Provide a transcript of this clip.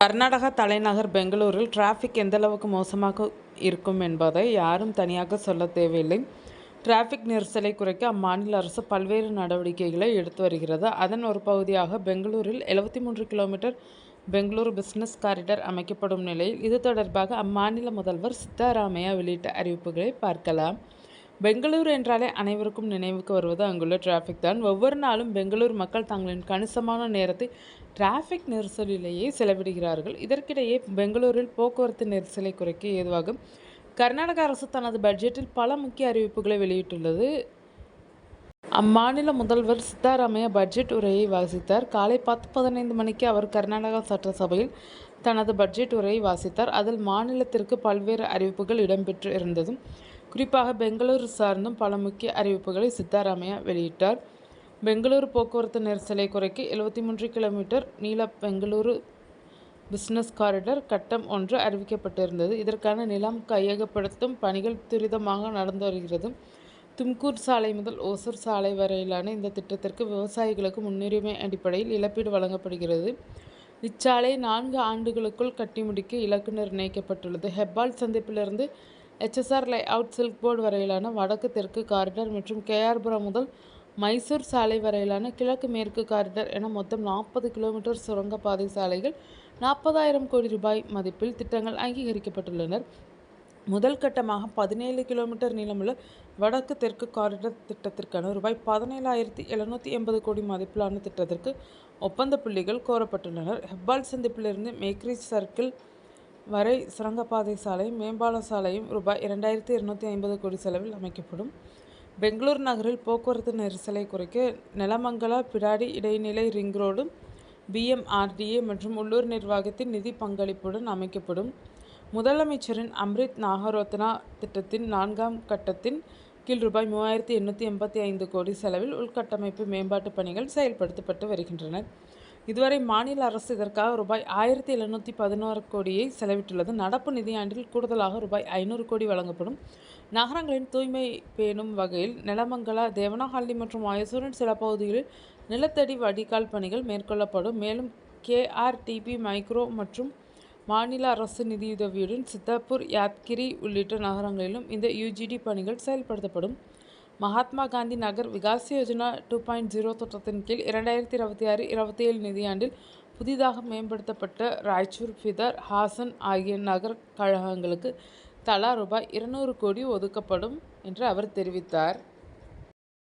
கர்நாடகா தலைநகர் பெங்களூரில் டிராஃபிக் எந்தளவுக்கு மோசமாக இருக்கும் என்பதை யாரும் தனியாக சொல்ல தேவையில்லை. டிராஃபிக் நெரிசலை குறைக்க அம்மாநில அரசு பல்வேறு நடவடிக்கைகளை எடுத்து வருகிறது. அதன் ஒரு பகுதியாக பெங்களூரில் 73 கிலோமீட்டர் பெங்களூரு பிசினஸ் காரிடார் அமைக்கப்படும் நிலையில் இது தொடர்பாக அம்மாநில முதல்வர் சித்தராமையா வெளியிட்ட அறிவிப்புகளை பார்க்கலாம். பெங்களூரு என்றாலே அனைவருக்கும் நினைவுக்கு வருவது அங்குள்ள டிராஃபிக் தான். ஒவ்வொரு நாளும் பெங்களூர் மக்கள் தங்களின் கணிசமான நேரத்தை டிராஃபிக் நெரிசலிலேயே செலவிடுகிறார்கள். இதற்கிடையே பெங்களூரில் போக்குவரத்து நெரிசலை குறைக்க ஏதுவாக கர்நாடக அரசு தனது பட்ஜெட்டில் பல முக்கிய அறிவிப்புகளை வெளியிட்டுள்ளது. அம்மாநில முதல்வர் சித்தராமையா பட்ஜெட் உரையை வாசித்தார். காலை 10:15 மணிக்கு அவர் கர்நாடகா சட்டசபையில் தனது பட்ஜெட் உரையை வாசித்தார். அதில் மாநிலத்திற்கு பல்வேறு அறிவிப்புகள் இடம்பெற்று இருந்ததும் குறிப்பாக பெங்களூரு சார்ந்தும் பல முக்கிய அறிவிப்புகளை சித்தராமையா வெளியிட்டார். பெங்களூரு போக்குவரத்து நெரிசலை குறைக்க 73 கிலோமீட்டர் நீள பெங்களூரு பிசினஸ் காரிடார் கட்டம் 1 அறிவிக்கப்பட்டிருந்தது. இதற்கான நிலம் கையகப்படுத்தும் பணிகள் துரிதமாக நடந்து வருகிறது. தும்கூர் சாலை முதல் ஓசூர் சாலை வரையிலான இந்த திட்டத்திற்கு விவசாயிகளுக்கு முன்னுரிமை அடிப்படையில் இழப்பீடு வழங்கப்படுகிறது. இச்சாலை 4 ஆண்டுகளுக்குள் கட்டி முடிக்க இலக்கு நிர்ணயிக்கப்பட்டுள்ளது. ஹெப்பால் சந்திப்பிலிருந்து HSR லேஅவுட் சில்க் போர்டு வரையிலான வடக்கு தெற்கு காரிடார் மற்றும் கேஆர்புரம் முதல் மைசூர் சாலை வரையிலான கிழக்கு மேற்கு காரிடார் என மொத்தம் 40 கிலோமீட்டர் சுரங்கப்பாதை சாலைகள் 40,000 கோடி ரூபாய் மதிப்பில் திட்டங்கள் அங்கீகரிக்கப்பட்டுள்ளனர். முதல் கட்டமாக 17 கிலோமீட்டர் நீளமுள்ள வடக்கு தெற்கு காரிடார் திட்டத்திற்கான ரூபாய் 17,780 கோடி மதிப்பிலான திட்டத்திற்கு ஒப்பந்த புள்ளிகள் கோரப்பட்டுள்ளனர். ஹெப்பால் சந்திப்பிலிருந்து மேக்ரிச் சர்க்கிள் வரை சுரங்கப்பாதை சாலையும் மேம்பால சாலையும் ரூபாய் 2,250 கோடி செலவில் அமைக்கப்படும். பெங்களூரு நகரில் போக்குவரத்து நெரிசலை குறைக்க நெலமங்கலா பிடாடி இடைநிலை ரிங் ரோடு BMRDA மற்றும் உள்ளூர் நிர்வாகத்தின் நிதி பங்களிப்புடன் அமைக்கப்படும். முதலமைச்சரின் அம்ரித் நாகரோத்னா திட்டத்தின் 4ஆம் கட்டத்தின் கீழ் ரூபாய் 3,885 கோடி செலவில் உள்கட்டமைப்பு மேம்பாட்டு பணிகள் செயல்படுத்தப்பட்டு வருகின்றன. இதுவரை மாநில அரசு இதற்காக ரூபாய் 1,711 கோடியை செலவிட்டுள்ளது. நடப்பு நிதியாண்டில் கூடுதலாக ரூபாய் 500 கோடி வழங்கப்படும். நகரங்களின் தூய்மை பேணும் வகையில் நெலமங்கலா, தேவனஹள்ளி மற்றும் மைசூரின் சில பகுதிகளில் நிலத்தடி வடிகால் பணிகள் மேற்கொள்ளப்படும். மேலும் KRTP மைக்ரோ மற்றும் மாநில அரசு நிதியுதவியுடன் சித்தாப்பூர், யாத்கிரி உள்ளிட்ட நகரங்களிலும் இந்த UGD பணிகள் செயல்படுத்தப்படும். மகாத்மா காந்தி நகர் விகாஸ் யோஜனா 2.0 திட்டத்தின் கீழ் 2026-27 நிதியாண்டில் புதிதாக மேம்படுத்தப்பட்ட ராய்ச்சூர், பிதர், ஹாசன் ஆகிய நகர கழகங்களுக்கு தலா ரூபாய் 200 கோடி ஒதுக்கப்படும் என்று அவர் தெரிவித்தார்.